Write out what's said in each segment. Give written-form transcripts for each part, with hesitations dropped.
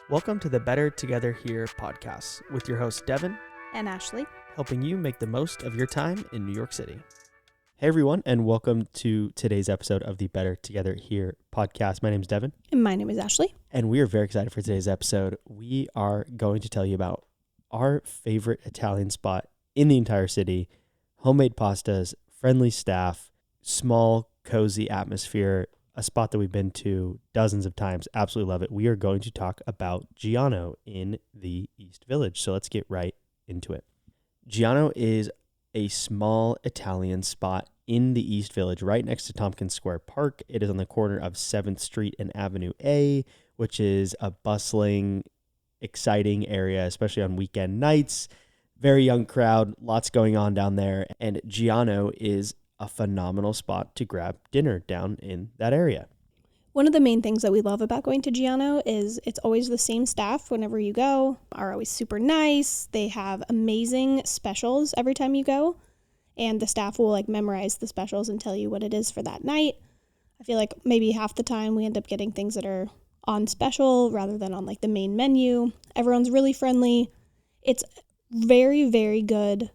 Welcome to the Better Together Here podcast with your hosts Devin and Ashley, helping you make the most of your time in New York City. Hey everyone, and welcome to today's episode of the Better Together Here podcast. My name is Devin. And my name is Ashley. And we are very excited for today's episode. We are going to tell you about our favorite Italian spot in the entire city, homemade pastas, friendly staff, small, cozy atmosphere, a spot that we've been to dozens of times. Absolutely love it. We are going to talk about Giano in the East Village. So let's get right into it. Giano is a small Italian spot in the East Village right next to Tompkins Square Park. It is on the corner of 7th Street and Avenue A, which is a bustling, exciting area, especially on weekend nights. Very young crowd, lots going on down there. And Giano is a phenomenal spot to grab dinner down in that area. One of the main things that we love about going to Giano is it's always the same staff whenever you go, are always super nice. They have amazing specials every time you go, and the staff will memorize the specials and tell you what it is for that night. I feel like maybe half the time we end up getting things that are on special rather than on the main menu. Everyone's really friendly. It's very, very good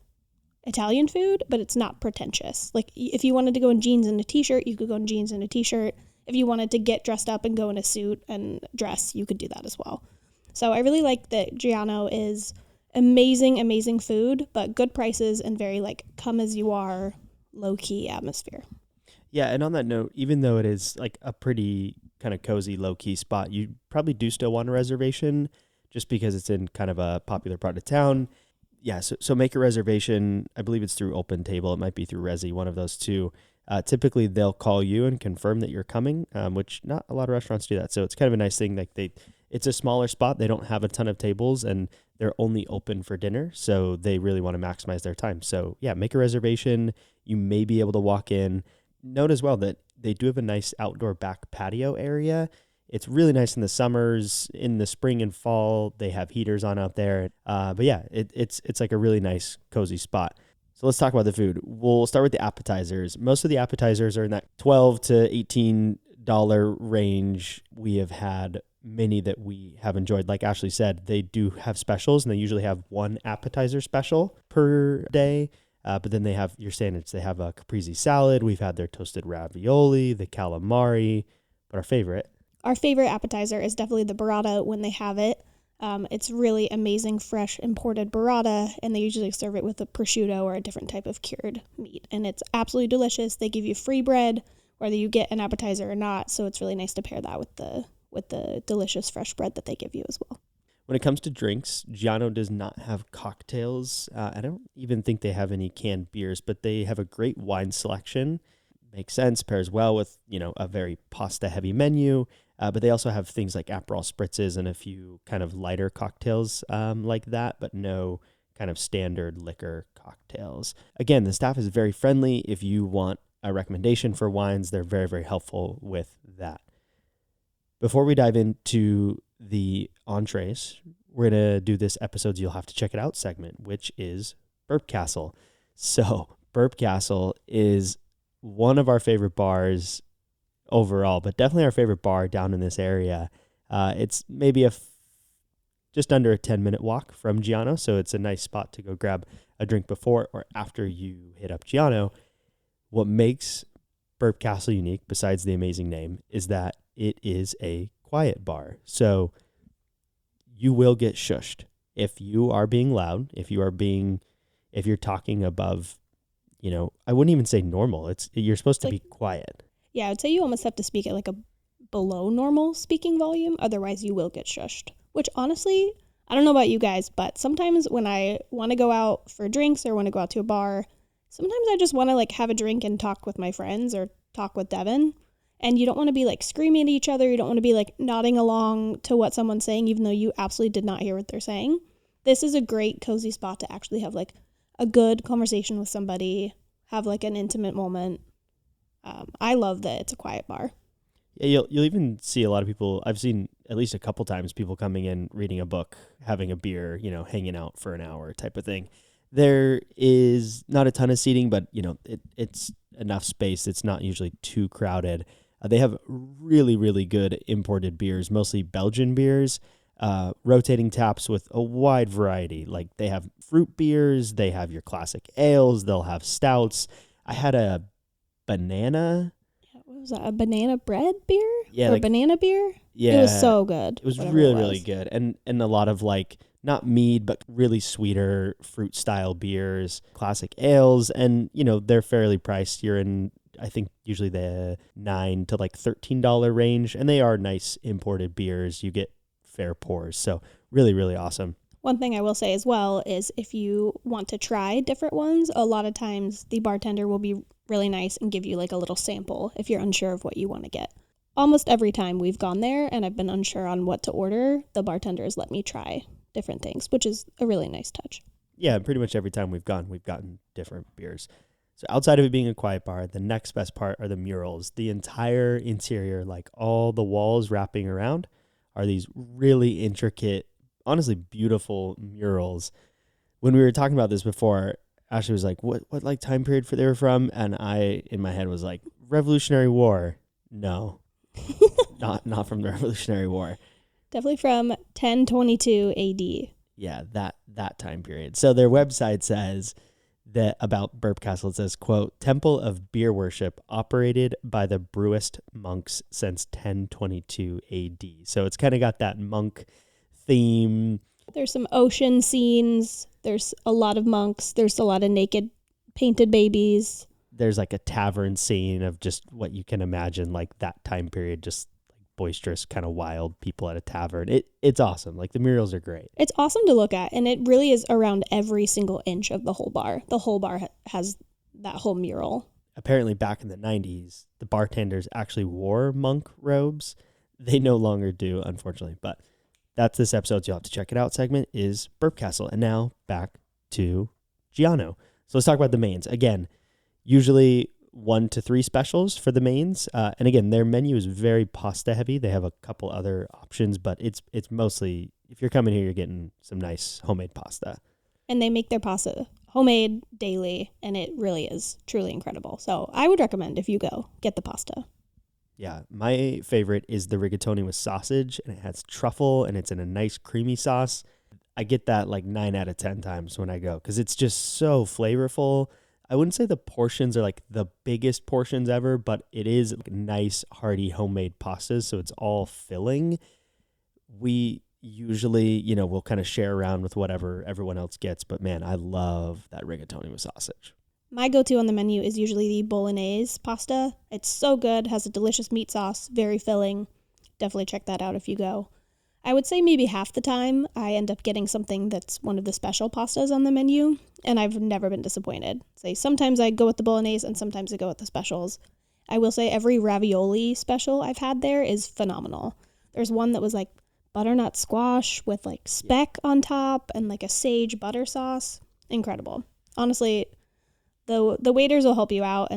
Italian food, but it's not pretentious. If you wanted to go in jeans and a t-shirt, you could go in jeans and a t-shirt. If you wanted to get dressed up and go in a suit and dress, you could do that as well. So I really like that Giano is amazing food, but good prices and very come as you are, low-key atmosphere. Yeah, and on that note, even though it is a pretty kind of cozy, low-key spot, you probably do still want a reservation just because it's in kind of a popular part of town. Yeah, so make a reservation. I believe it's through Open Table. It might be through Resi, one of those two. Typically, they'll call you and confirm that you're coming, which not a lot of restaurants do that. So it's kind of a nice thing. It's a smaller spot. They don't have a ton of tables, and they're only open for dinner. So they really want to maximize their time. So yeah, make a reservation. You may be able to walk in. Note as well that they do have a nice outdoor back patio area. It's really nice in the summers. In the spring and fall, they have heaters on out there. But yeah, it's a really nice, cozy spot. So let's talk about the food. We'll start with the appetizers. Most of the appetizers are in that $12 to $18 range. We have had many that we have enjoyed. Like Ashley said, they do have specials, and they usually have one appetizer special per day. But then they have your standards. They have a caprese salad. We've had their toasted ravioli, the calamari, but our favorite appetizer is definitely the burrata when they have it. It's really amazing, fresh, imported burrata, and they usually serve it with a prosciutto or a different type of cured meat. And it's absolutely delicious. They give you free bread, whether you get an appetizer or not, so it's really nice to pair that with the delicious fresh bread that they give you as well. When it comes to drinks, Giano does not have cocktails. I don't even think they have any canned beers, but they have a great wine selection. Makes sense, pairs well with, a very pasta-heavy menu. But they also have things like Aperol spritzes and a few kind of lighter cocktails like that, but no kind of standard liquor cocktails. Again, the staff is very friendly. If you want a recommendation for wines, they're very, very helpful with that. Before we dive into the entrees, we're going to do this episode's You'll Have to Check It Out segment, which is Burp Castle. So Burp Castle is one of our favorite bars overall, but definitely our favorite bar down in this area. It's maybe just under a 10-minute walk from Giano, so it's a nice spot to go grab a drink before or after you hit up Giano. What makes Burp Castle unique, besides the amazing name, is that it is a quiet bar. So you will get shushed if you are being loud, if you're talking above, I wouldn't even say normal. You're supposed to be quiet. Yeah, I would say you almost have to speak at a below normal speaking volume, otherwise you will get shushed. Which honestly, I don't know about you guys, but sometimes when I want to go out for drinks or want to go out to a bar, sometimes I just want to have a drink and talk with my friends or talk with Devin. And you don't want to be screaming at each other. You don't want to be nodding along to what someone's saying, even though you absolutely did not hear what they're saying. This is a great cozy spot to actually have a good conversation with somebody, have an intimate moment. I love that it's a quiet bar. Yeah, you'll even see a lot of people. I've seen at least a couple times people coming in, reading a book, having a beer, hanging out for an hour type of thing. There is not a ton of seating, but it's enough space. It's not usually too crowded. They have really, really good imported beers, mostly Belgian beers. rotating taps with a wide variety. Like they have fruit beers, they have your classic ales, they'll have stouts. I had a banana. What was that? A banana bread beer? Yeah, or like banana beer? yeah, It was so good. it was whatever really it was. really good, and a lot of like not mead but really sweeter fruit style beers, classic ales, and they're fairly priced. You're in I think usually the $9 to like $13 range, and they are nice imported beers. You get fair pours, so really really awesome. One thing I will say as well is if you want to try different ones, a lot of times the bartender will be really nice and give you like a little sample if you're unsure of what you want to get. Almost every time we've gone there and I've been unsure on what to order, the bartender has let me try different things, which is a really nice touch. Yeah, pretty much every time we've gone, we've gotten different beers. So outside of it being a quiet bar, the next best part are the murals. The entire interior, like all the walls wrapping around, are these really intricate, honestly beautiful murals. When we were talking about this before, Ashley was like, what like time period they were from? And I, in my head, was like, Revolutionary War. No, not from the Revolutionary War. Definitely from 1022 AD. Yeah, that time period. So their website says that about Burp Castle, it says, quote, temple of beer worship operated by the Brewist monks since 1022 AD. So it's kind of got that monk theme. There's some ocean scenes. There's a lot of monks. There's a lot of naked painted babies. There's like a tavern scene of just what you can imagine, like that time period, just like boisterous, kind of wild people at a tavern. It's awesome. Like the murals are great. It's awesome to look at, and it really is around every single inch of the whole bar. The whole bar has that whole mural. Apparently back in the 90s, the bartenders actually wore monk robes. They no longer do, unfortunately, but that's this episode's You'll Have to Check It Out segment is Burp Castle. And now back to Giano. So let's talk about the mains. Again, usually 1 to 3 specials for the mains. And again, their menu is very pasta heavy. They have a couple other options, but it's mostly, if you're coming here, you're getting some nice homemade pasta. And they make their pasta homemade daily, and it really is truly incredible. So I would recommend if you go, get the pasta. Yeah, my favorite is the rigatoni with sausage, and it has truffle, and it's in a nice creamy sauce. I get that like 9 out of 10 times when I go because it's just so flavorful. I wouldn't say the portions are like the biggest portions ever, but it is like nice, hearty, homemade pastas, so it's all filling. We usually, we'll kind of share around with whatever everyone else gets, but man, I love that rigatoni with sausage. My go-to on the menu is usually the bolognese pasta. It's so good, has a delicious meat sauce, very filling. Definitely check that out if you go. I would say maybe half the time I end up getting something that's one of the special pastas on the menu, and I've never been disappointed. Say sometimes I go with the bolognese and sometimes I go with the specials. I will say every ravioli special I've had there is phenomenal. There's one that was like butternut squash with like speck on top and like a sage butter sauce. Incredible. Honestly, the waiters will help you out,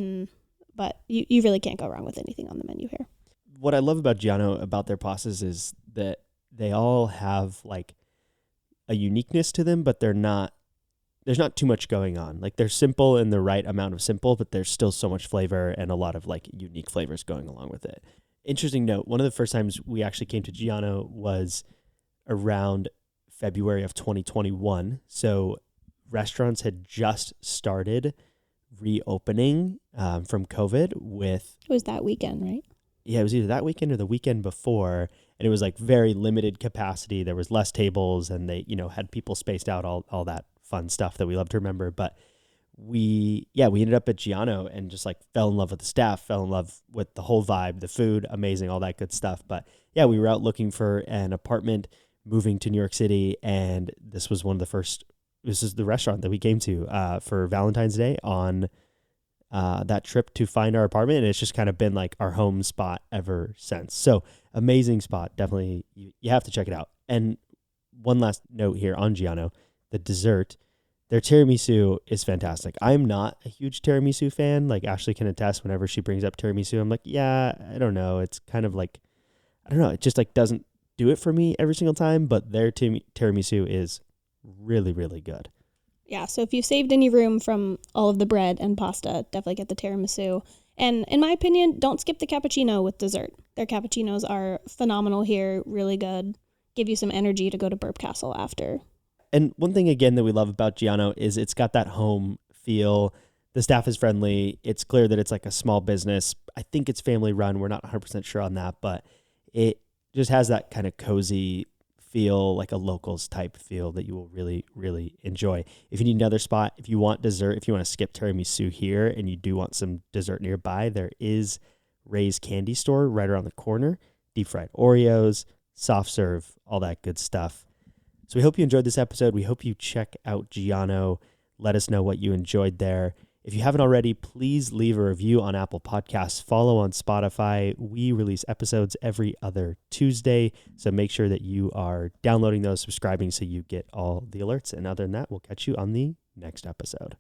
but you really can't go wrong with anything on the menu here. What I love about Giano, about their pastas, is that they all have like a uniqueness to them, but there's not too much going on. Like they're simple in the right amount of simple, but there's still so much flavor and a lot of like unique flavors going along with it. Interesting note, one of the first times we actually came to Giano was around February of 2021. So restaurants had just started reopening from COVID with... It was that weekend, right? Yeah, it was either that weekend or the weekend before, and it was like very limited capacity. There was less tables, and they, had people spaced out, all that fun stuff that we love to remember. But we ended up at Giano and just like fell in love with the staff, fell in love with the whole vibe, the food, amazing, all that good stuff. But yeah, we were out looking for an apartment, moving to New York City, and this was one of the first. This is the restaurant that we came to for Valentine's Day on that trip to find our apartment. And it's just kind of been like our home spot ever since. So amazing spot. Definitely, you have to check it out. And one last note here on Giano, the dessert, their tiramisu is fantastic. I'm not a huge tiramisu fan. Like Ashley can attest, whenever she brings up tiramisu, I'm like, yeah, I don't know. It's kind of like, I don't know. It just like doesn't do it for me every single time. But their tiramisu is really, really good. Yeah, so if you've saved any room from all of the bread and pasta, definitely get the tiramisu. And in my opinion, don't skip the cappuccino with dessert. Their cappuccinos are phenomenal here, really good. give you some energy to go to Burp Castle after. And one thing, again, that we love about Giano is it's got that home feel. The staff is friendly. It's clear that it's like a small business. I think it's family run. We're not 100% sure on that, but it just has that kind of cozy feel, like a locals type feel that you will really, really enjoy. If you need another spot, if you want dessert, if you want to skip tiramisu here and you do want some dessert nearby, there is Ray's Candy Store right around the corner. Deep fried Oreos, soft serve, all that good stuff. So we hope you enjoyed this episode. We hope you check out Giano. Let us know what you enjoyed there. If you haven't already, please leave a review on Apple Podcasts. Follow on Spotify. We release episodes every other Tuesday, so make sure that you are downloading those, subscribing, so you get all the alerts. And other than that, we'll catch you on the next episode.